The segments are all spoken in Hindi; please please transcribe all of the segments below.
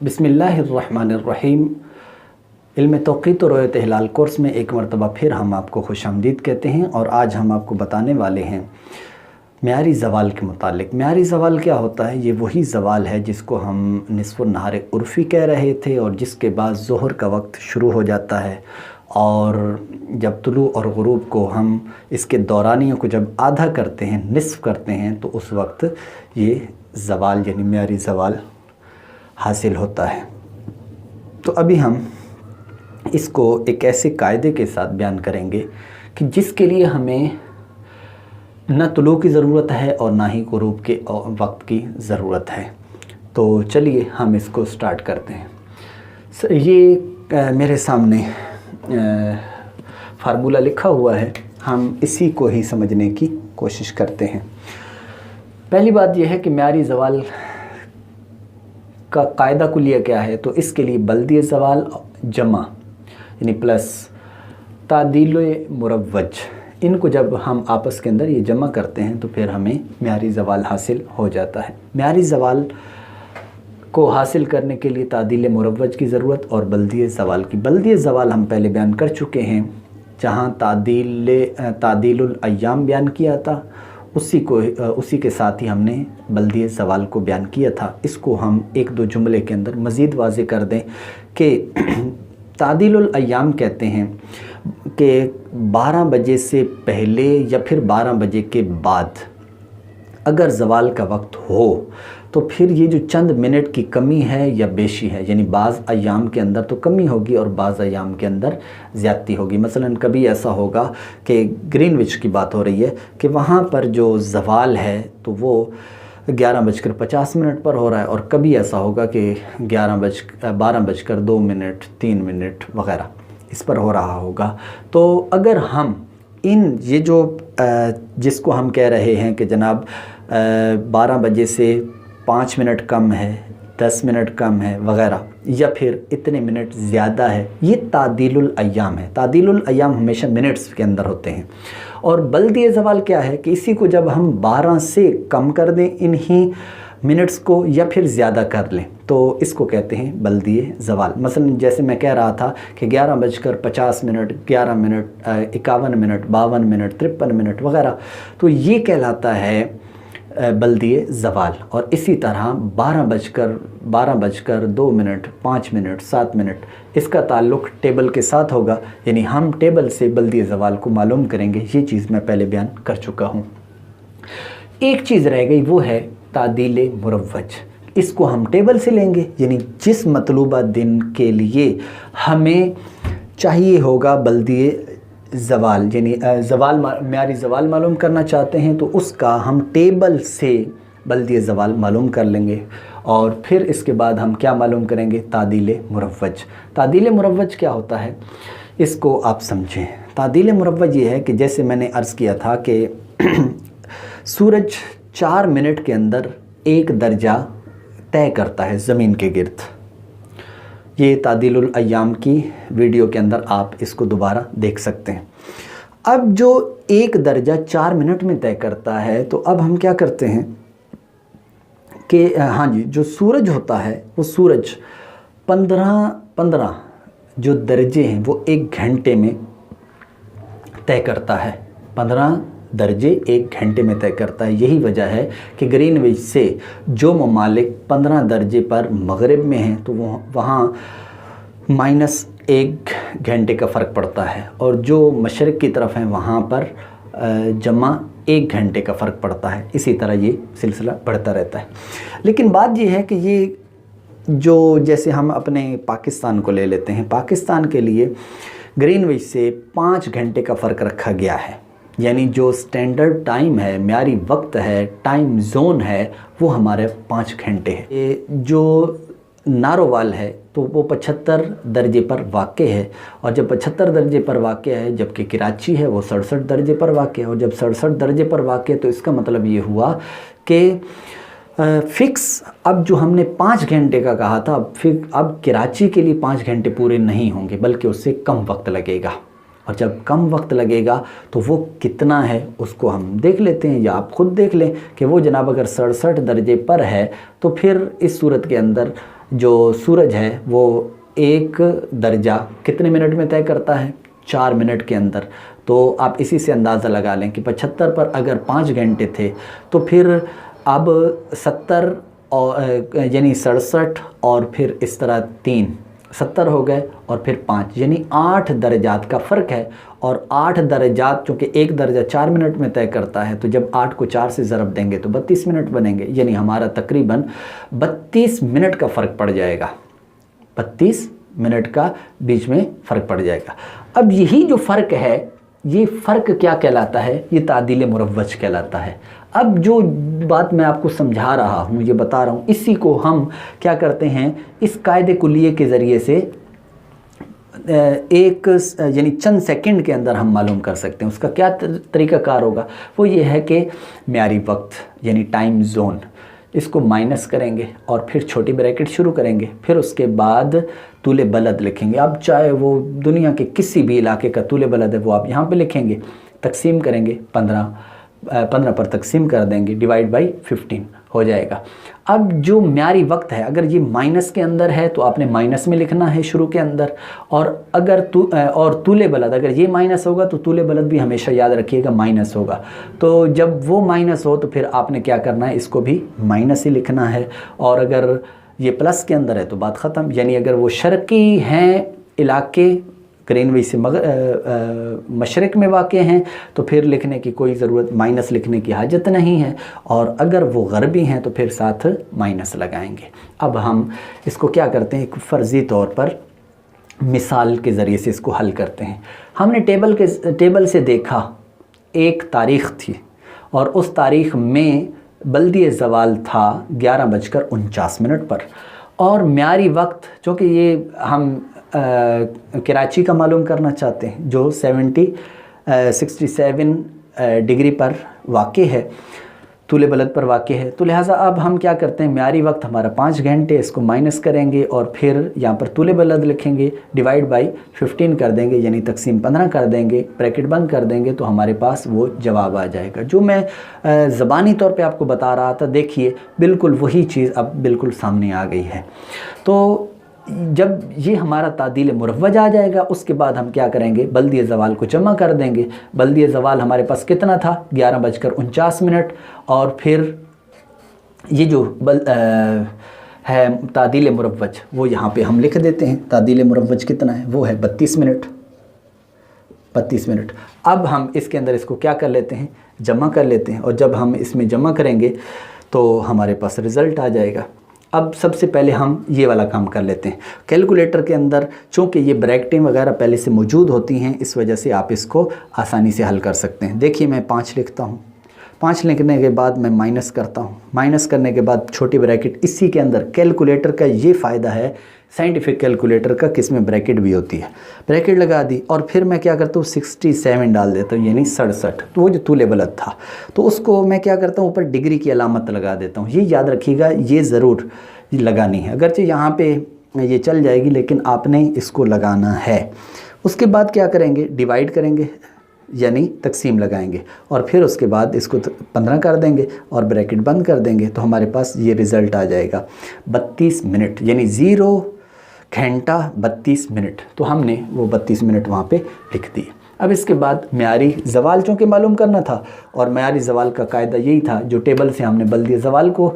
बिस्मिल्लाहिर्रहमानिर्रहीम। इल्म तौक़ीत और रुयत हिलाल कोर्स में एक मरतबा फिर हम आपको खुशामदीद कहते हैं और आज हम आपको बताने वाले हैं म्यारी ज़वाल के मुतालिक। म्यारी ज़वाल क्या होता है? ये वही ज़वाल है जिसको हम निस्फ़ नहार उर्फ़ी कह रहे थे और जिसके बाद ज़ोहर का वक्त शुरू हो जाता है और जब तुलू और ग़ुरूब को हम इसके दौरानियों को जब आधा करते हैं, निस्फ़ करते हैं, तो उस वक्त ये ज़वाल यानी म्यारी ज़वाल हासिल होता है। तो अभी हम इसको एक ऐसे कायदे के साथ बयान करेंगे कि जिसके लिए हमें न तुलू की ज़रूरत है और ना ही ग़ुरूब के वक्त की ज़रूरत है। तो चलिए हम इसको स्टार्ट करते हैं। ये मेरे सामने फार्मूला लिखा हुआ है, हम इसी को ही समझने की कोशिश करते हैं। पहली बात यह है कि म्यारी ज़वाल का कायदा कुलिया क्या है। तो इसके लिए बल्दी ज़वाल जमा यानी प्लस तादील मुरव्वज, इनको जब हम आपस के अंदर ये जमा करते हैं तो फिर हमें म्यारी ज़वाल हासिल हो जाता है। म्यारी ज़वाल को हासिल करने के लिए तादील मुरव्वज की ज़रूरत और बल्दी ज़वाल की। बल्दी ज़वाल हम पहले बयान कर चुके हैं, जहाँ तादीलुल अय्याम बयान किया था, उसी के साथ ही हमने बल्दी ज़वाल को बयान किया था। इसको हम एक दो जुमले के अंदर मज़ीद वाज़े कर दें कि तादीलुल अय्याम कहते हैं कि 12 बजे से पहले या फिर 12 बजे के बाद अगर ज़वाल का वक्त हो तो फिर ये जो चंद मिनट की कमी है या बेशी है, यानी बाज़ अय्याम के अंदर तो कमी होगी और बाज़ अय्याम के अंदर ज़्यादती होगी। मसलन कभी ऐसा होगा कि ग्रीनविच की बात हो रही है कि वहाँ पर जो ज़वाल है तो वो 11:50 पर हो रहा है और कभी ऐसा होगा कि 12:02 3 मिनट वग़ैरह इस पर हो रहा होगा। तो अगर हम ये जो जिसको हम कह रहे हैं कि जनाब 12 बजे से 5 मिनट कम है, 10 मिनट कम है वग़ैरह, या फिर इतने मिनट ज़्यादा है, ये तादीलुल अय्याम है। तादीलुल अय्याम हमेशा मिनट्स के अंदर होते हैं। और बल्दी ज़वाल क्या है कि इसी को जब हम 12 से कम कर दें इन्हीं मिनट्स को या फिर ज़्यादा कर लें तो इसको कहते हैं बल्दी ज़वाल। मसलन जैसे मैं कह रहा था कि 11:50, 11 मिनट, 51 मिनट, 52 मिनट, 53 मिनट वग़ैरह, तो ये कहलाता है बल्दी ज़वाल। और इसी तरह 12:02, 5 मिनट, 7 मिनट, इसका ताल्लुक़ टेबल के साथ होगा, यानी हम टेबल से बल्दी ज़वाल को मालूम करेंगे। ये चीज़ मैं पहले बयान कर चुका हूँ। एक चीज़ रह गई, वो है तादील मुरव्वज। इसको हम टेबल से लेंगे, यानी जिस मतलूबा दिन के लिए हमें चाहिए होगा बल्दी ज़वाल, यानी म्यारी ज़वाल मालूम करना चाहते हैं तो उसका हम टेबल से बल्दी ज़वाल मालूम कर लेंगे और फिर इसके बाद हम क्या मालूम करेंगे? तादील मुरव्वज। तादील मुरव्वज क्या होता है इसको आप समझें। तादील मुरव्वज ये है कि जैसे मैंने अर्ज़ किया था कि सूरज 4 मिनट के अंदर 1 दर्जा तय करता है ज़मीन के गिर्द। ये तादीलुल अय्याम की वीडियो के अंदर आप इसको दोबारा देख सकते हैं। अब जो 1 दर्जा 4 मिनट में तय करता है, तो अब हम क्या करते हैं कि हाँ जी, जो सूरज होता है वो सूरज 15 जो दर्जे हैं वो 1 घंटे में तय करता है। 15 दर्जे 1 घंटे में तय करता है। यही वजह है कि ग्रीनविच से जो ममालिक 15 दर्जे पर मगरिब में हैं तो वहाँ -1 घंटे का फ़र्क पड़ता है और जो मशरिक़ की तरफ हैं वहाँ पर जमा 1 घंटे का फ़र्क पड़ता है। इसी तरह ये सिलसिला बढ़ता रहता है। लेकिन बात ये है कि ये जो, जैसे हम अपने पाकिस्तान को ले लेते हैं, पाकिस्तान के लिए ग्रीनविच से 5 घंटे का फ़र्क रखा गया है, यानी जो स्टैंडर्ड टाइम है, म्यारी वक्त है, टाइम जोन है, वो हमारे 5 घंटे है। ये जो नारोवाल है तो वो 75 दर्जे पर वाक़ है और जब 75 दर्जे पर वाक़ है, जबकि कराची है वो 67 दर्जे पर वाक़ है। और जब 67 दर्जे पर वाक़ है तो इसका मतलब ये हुआ कि फ़िक्स, अब जो हमने 5 घंटे का कहा था, अब कराची के लिए 5 घंटे पूरे नहीं होंगे बल्कि उससे कम वक्त लगेगा। और जब कम वक्त लगेगा तो वो कितना है उसको हम देख लेते हैं, या आप ख़ुद देख लें कि वो जनाब अगर 67 दर्जे पर है तो फिर इस सूरत के अंदर जो सूरज है वो 1 दर्जा कितने मिनट में तय करता है? 4 मिनट के अंदर। तो आप इसी से अंदाज़ा लगा लें कि 75 पर अगर 5 घंटे थे तो फिर अब 70 और यानी 67 और फिर इस तरह 3 70 हो गए और फिर 5 यानी 8 दर्जात का फ़र्क है। और 8 दर्जात चूँकि 1 दर्जा 4 मिनट में तय करता है तो जब 8 को 4 से ज़रब देंगे तो 32 मिनट बनेंगे, यानी हमारा तकरीबन 32 मिनट का फ़र्क पड़ जाएगा। 32 मिनट का बीच में फ़र्क पड़ जाएगा। अब यही जो फ़र्क है, ये फ़र्क क्या कहलाता है? ये तादील मुरव्वज कहलाता है। अब जो बात मैं आपको समझा रहा हूँ, ये बता रहा हूँ, इसी को हम क्या करते हैं, इस कायदे कुल्लिये के ज़रिए से एक यानी चंद सेकंड के अंदर हम मालूम कर सकते हैं। उसका क्या तरीक़ाकार होगा? वो ये है कि म्यारी वक्त यानी टाइम ज़ोन, इसको माइनस करेंगे और फिर छोटी ब्रैकेट शुरू करेंगे, फिर उसके बाद तूले बलद लिखेंगे। अब चाहे वो दुनिया के किसी भी इलाके का तूले बलद है वो आप यहाँ पे लिखेंगे, तकसीम करेंगे 15 पर तकसीम कर देंगे, डिवाइड बाई 15 हो जाएगा। अब जो म्यारी वक्त है, अगर ये माइनस के अंदर है तो आपने माइनस में लिखना है शुरू के अंदर, और अगर तूले बलद अगर ये माइनस होगा तो तूले बलद भी हमेशा याद रखिएगा माइनस होगा। तो जब वो माइनस हो तो फिर आपने क्या करना है, इसको भी माइनस ही लिखना है। और अगर ये प्लस के अंदर है तो बात ख़त्म, यानी अगर वो शर्की हैं इलाके ग्रीनवी से मशरक़ में वाक़े हैं तो फिर लिखने की कोई ज़रूरत, माइनस लिखने की हाजत नहीं है। और अगर वो गरबी हैं तो फिर साथ माइनस लगाएंगे। अब हम इसको क्या करते हैं, एक फ़र्ज़ी तौर पर मिसाल के ज़रिए से इसको हल करते हैं। हमने टेबल से देखा एक तारीख़ थी और उस तारीख़ में बल्दी ज़वाल था 11:49 पर, और म्यारी वक्त चूँकि ये हम कराची का मालूम करना चाहते हैं जो 67 डिग्री पर वाक़े है, तूले बलद पर वाक़े है, तो लिहाजा अब हम क्या करते हैं, म्यारी वक्त हमारा 5 घंटे, इसको माइनस करेंगे और फिर यहाँ पर तूले बलद लिखेंगे, डिवाइड बाई 15 कर देंगे, यानी तकसीम 15 कर देंगे, ब्रैकेट बंद कर देंगे, तो हमारे पास वो जवाब आ जाएगा। जो मैं ज़बानी तौर पे आपको बता रहा था, देखिए बिल्कुल वही चीज़ अब बिल्कुल सामने आ गई है। तो जब ये हमारा तादील मुरव्वज आ जाएगा, उसके बाद हम क्या करेंगे, बल्दी ज़वाल को जमा कर देंगे। बल्दी ज़वाल हमारे पास कितना था, 11:49, और फिर ये जो है तादील मुरव्वज वो यहाँ पे हम लिख देते हैं। तादील मुरव्वज कितना है, वो है 32 मिनट। 32 मिनट। अब हम इसके अंदर इसको क्या कर लेते हैं, जमा कर लेते हैं, और जब हम इसमें जमा करेंगे तो हमारे पास रिज़ल्ट आ जाएगा। अब सबसे पहले हम ये वाला काम कर लेते हैं। कैलकुलेटर के अंदर चूँकि ये ब्रैकेटें वगैरह पहले से मौजूद होती हैं, इस वजह से आप इसको आसानी से हल कर सकते हैं। देखिए मैं 5 लिखता हूँ, 5 लिखने के बाद मैं माइनस करता हूँ, माइनस करने के बाद छोटी ब्रैकेट। इसी के अंदर कैलकुलेटर का ये फ़ायदा है, साइंटिफिक कैलकुलेटर का, कि इसमें ब्रैकेट भी होती है। ब्रैकेट लगा दी और फिर मैं क्या करता हूँ, 67 डाल देता हूँ, यानी 67। तो वो जो तूले बलद था तो उसको मैं क्या करता हूँ, ऊपर डिग्री की अलामत लगा देता हूँ। ये याद रखिएगा, ये ज़रूर लगानी है, अगरचे यहाँ पे ये चल जाएगी लेकिन आपने इसको लगाना है। उसके बाद क्या करेंगे, डिवाइड करेंगे यानी तकसीम लगाएंगे, और फिर उसके बाद इसको 15 कर देंगे और ब्रैकेट बंद कर देंगे, तो हमारे पास ये रिज़ल्ट आ जाएगा 32 मिनट, यानी 0 घंटा 32 मिनट। तो हमने वो 32 मिनट वहाँ पे लिख दिए। अब इसके बाद म्यारी ज़वाल चूँकि मालूम करना था, और म्यारी ज़वाल का कायदा यही था, जो टेबल से हमने बल्दी ज़वाल को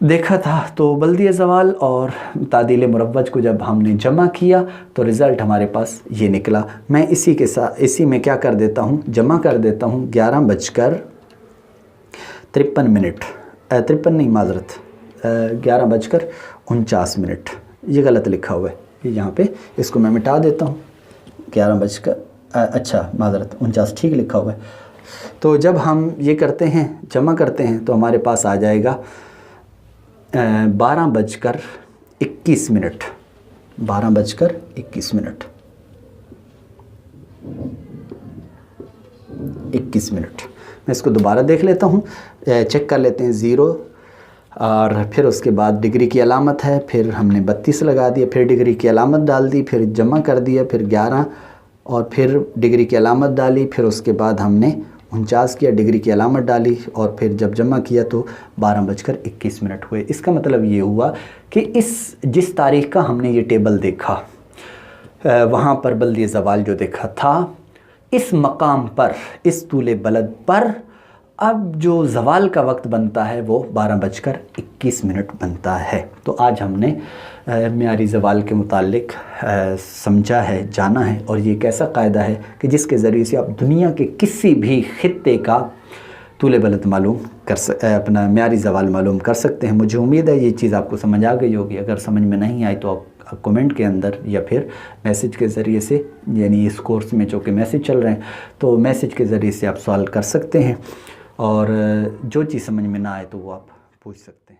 देखा था, तो बल्दी ज़वाल और तादील मुरव्वज को जब हमने जमा किया तो रिज़ल्ट हमारे पास ये निकला। मैं इसी के साथ इसी में क्या कर देता हूँ, जमा कर देता हूँ 11:53, 53 नहीं माजरत, 11:49। ये गलत लिखा हुआ है यहाँ पे, इसको मैं मिटा देता हूँ। 49 ठीक लिखा हुआ है। तो जब हम ये करते हैं, जमा करते हैं, तो हमारे पास आ जाएगा 12:21 मिनट। 12:21 minute, 21 minute. मैं इसको दोबारा देख लेता हूँ, चेक कर लेते हैं। 0 और फिर उसके बाद डिग्री की अलामत है, फिर हमने 32 लगा दिया, फिर डिग्री की अलामत डाल दी, फिर जमा कर दिया, फिर 11 और फिर डिग्री की अलामत डाली, फिर उसके बाद हमने 49 किया, डिग्री की अलामत डाली और फिर जब जमा किया तो 12:21 हुए। इसका मतलब ये हुआ कि जिस तारीख़ का हमने ये टेबल देखा, वहाँ पर बल्दी ज़वाल जो देखा था, इस मकाम पर, इस तूले बलद पर अब जो ज़वाल का वक्त बनता है वो 12:21 बनता है। तो आज हमने मियारी ज़वाल के मुतालिक समझा है, जाना है, और ये एक ऐसा कायदा है कि जिसके ज़रिए से आप दुनिया के किसी भी खित्ते का तूले बलद मालूम अपना मियारी ज़वाल मालूम कर सकते हैं। मुझे उम्मीद है ये चीज़ आपको समझ आ गई होगी। अगर समझ में नहीं आई तो आप कमेंट के अंदर या फिर मैसेज के ज़रिए से, यानी इस कोर्स में जो कि मैसेज चल रहे हैं, तो मैसेज के ज़रिए से आप सवाल कर सकते हैं, और जो चीज़ समझ में ना आए तो वो आप पूछ सकते हैं।